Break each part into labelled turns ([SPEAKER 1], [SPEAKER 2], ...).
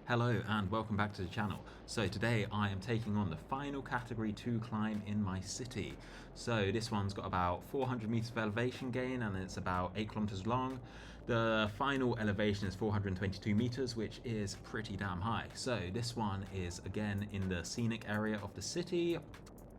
[SPEAKER 1] Hello and welcome back to the channel. So today I am taking on the final category 2 climb in my city. So this one's got about 400 meters of elevation gain and it's about 8 kilometers long. The final elevation is 422 meters, which is pretty damn high. So this one is again in the scenic area of the city.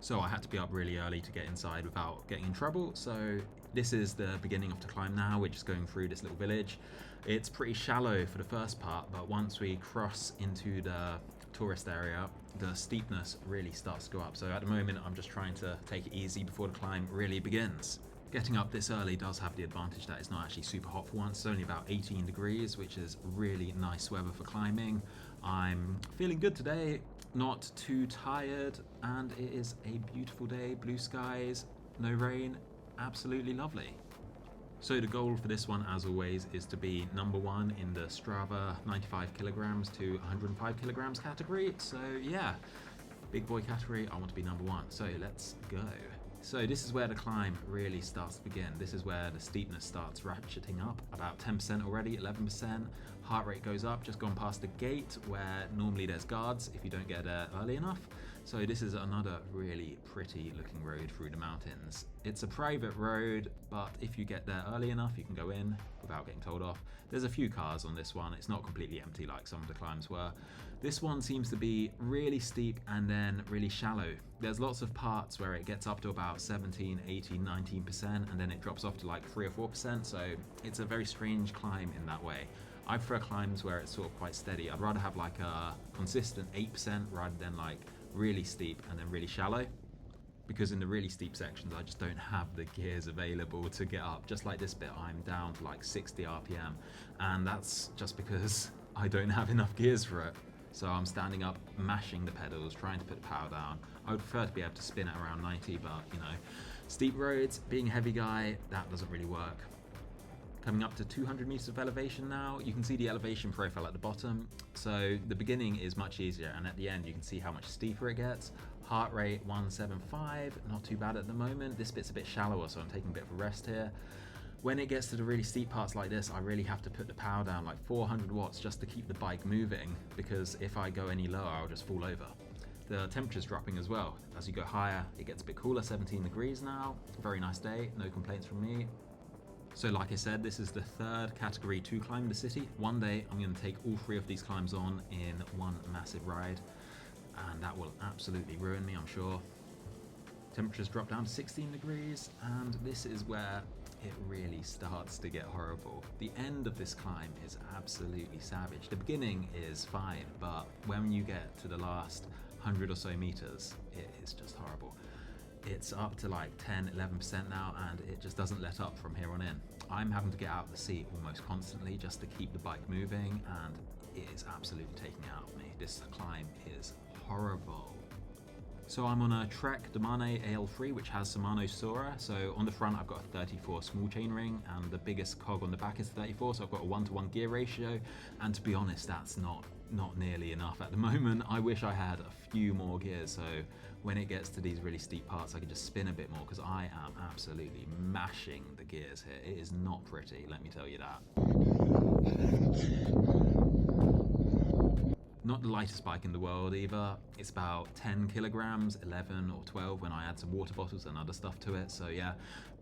[SPEAKER 1] So I had to be up really early to get inside without getting in trouble. So this is the beginning of the climb now. We're just going through this little village. It's pretty shallow for the first part, but once we cross into the tourist area, the steepness really starts to go up. So at the moment, I'm just trying to take it easy before the climb really begins. Getting up this early does have the advantage that it's not actually super hot for once. It's only about 18 degrees, which is really nice weather for climbing. I'm feeling good today, not too tired, and it is a beautiful day, blue skies, no rain, absolutely lovely. So the goal for this one, as always, is to be number 1 in the Strava 95 kilograms to 105 kilograms category. So yeah, big boy category, I want to be number 1. So let's go. So this is where the climb really starts to begin. This is where the steepness starts ratcheting up, about 10% already, 11%. Heart rate goes up, just gone past the gate where normally there's guards if you don't get there early enough. So this is another really pretty looking road through the mountains. It's a private road, but if you get there early enough, you can go in without getting told off. There's a few cars on this one. It's not completely empty like some of the climbs were. This one seems to be really steep and then really shallow. There's lots of parts where it gets up to about 17, 18, 19%, and then it drops off to like 3 or 4%. So it's a very strange climb in that way. I prefer climbs where it's sort of quite steady. I'd rather have like a consistent 8% rather than like really steep and then really shallow. Because in the really steep sections, I just don't have the gears available to get up. Just like this bit, I'm down to like 60 RPM, and that's just because I don't have enough gears for it. So I'm standing up, mashing the pedals, trying to put the power down. I would prefer to be able to spin at around 90, but you know, steep roads, being a heavy guy, that doesn't really work. Coming up to 200 meters of elevation now. You can see the elevation profile at the bottom. So the beginning is much easier, and at the end you can see how much steeper it gets. Heart rate 175, not too bad at the moment. This bit's a bit shallower, so I'm taking a bit of a rest here. When it gets to the really steep parts like this, I really have to put the power down like 400 watts just to keep the bike moving, because if I go any lower, I'll just fall over. The temperature's dropping as well. As you go higher, it gets a bit cooler, 17 degrees now. Very nice day, no complaints from me. So like I said, this is the third category 2 climb in the city. One day I'm going to take all 3 of these climbs on in one massive ride, and that will absolutely ruin me, I'm sure. Temperatures drop down to 16 degrees, and this is where it really starts to get horrible. The end of this climb is absolutely savage. The beginning is fine, but when you get to the last 100 or so meters, it is just horrible. It's up to like 10, 11% now, and it just doesn't let up from here on in. I'm having to get out of the seat almost constantly just to keep the bike moving, and it is absolutely taking it out of me. This climb is horrible. So I'm on a Trek Domane AL3, which has Shimano Sora. So on the front, I've got a 34 small chainring, and the biggest cog on the back is 34. So I've got a 1-to-1 gear ratio. And to be honest, that's not nearly enough at the moment. I wish I had a few more gears. So when it gets to these really steep parts, I can just spin a bit more, because I am absolutely mashing the gears here. It is not pretty, let me tell you that. Not the lightest bike in the world either. It's about 10 kilograms, 11 or 12 when I add some water bottles and other stuff to it. So yeah,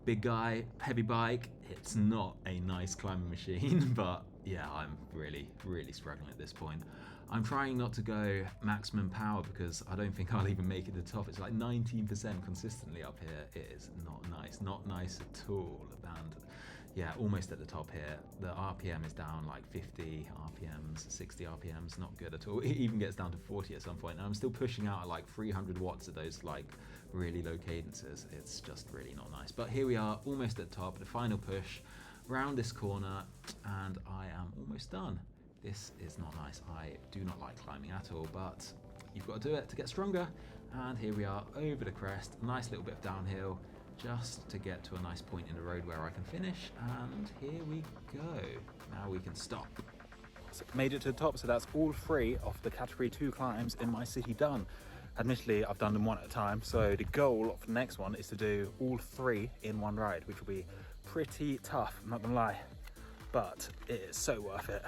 [SPEAKER 1] big guy, heavy bike. It's not a nice climbing machine, but yeah, I'm really struggling at this point. I'm trying not to go maximum power because I don't think I'll even make it to the top. It's like 19% consistently up here. It is not nice at all. And yeah, almost at the top here. The RPM is down like 50 RPMs, 60 RPMs, not good at all. It even gets down to 40 at some point. And I'm still pushing out at like 300 watts at those like really low cadences. It's just really not nice. But here we are, almost at the top, the final push, round this corner, and I am almost done. This is not nice. I do not like climbing at all, but you've got to do it to get stronger. And here we are over the crest, nice little bit of downhill, just to get to a nice point in the road where I can finish, and here we go. Now we can stop. So made it to the top, so that's all 3 of the category 2 climbs in my city done. Admittedly, I've done them one at a time, so the goal of the next one is to do all 3 in one ride, which will be pretty tough, I'm not gonna lie, but it is so worth it.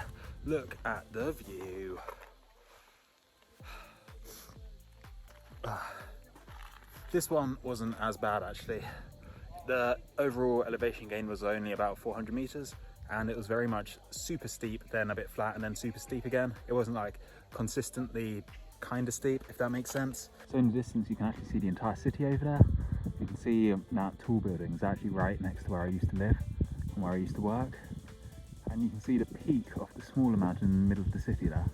[SPEAKER 1] Look at the view. This one wasn't as bad actually. The overall elevation gain was only about 400 meters, and it was very much super steep, then a bit flat, and then super steep again. It wasn't like consistently kind of steep, if that makes sense. So in the distance you can actually see the entire city over there. You can see that tall building is actually right next to where I used to live and where I used to work. And you can see the peak of the smaller mountain in the middle of the city there.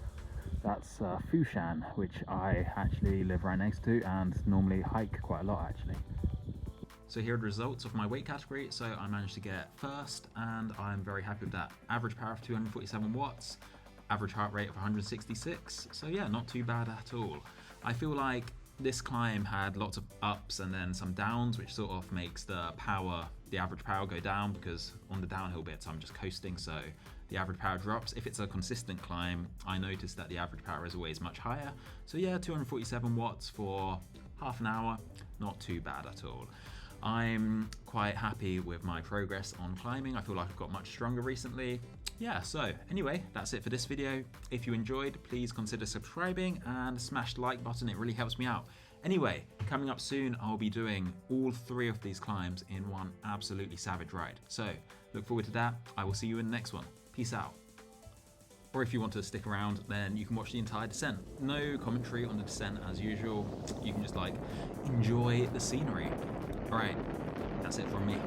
[SPEAKER 1] That's Fushan, which I actually live right next to and normally hike quite a lot actually. So here are the results of my weight category. So I managed to get first, and I'm very happy with that. Average power of 247 watts, average heart rate of 166. So yeah, not too bad at all. I feel like this climb had lots of ups and then some downs, which sort of makes the average power go down, because on the downhill bits I'm just coasting, so the average power drops. If it's a consistent climb, I notice that the average power is always much higher. So yeah, 247 watts for half an hour, not too bad at all. I'm quite happy with my progress on climbing. I feel like I've got much stronger recently. Yeah, so anyway, that's it for this video. If you enjoyed, please consider subscribing and smash the like button. It really helps me out. Anyway, coming up soon, I'll be doing all 3 of these climbs in one absolutely savage ride. So look forward to that. I will see you in the next one. Peace out. Or if you want to stick around, then you can watch the entire descent. No commentary on the descent as usual. You can just like enjoy the scenery. All right, that's it from me.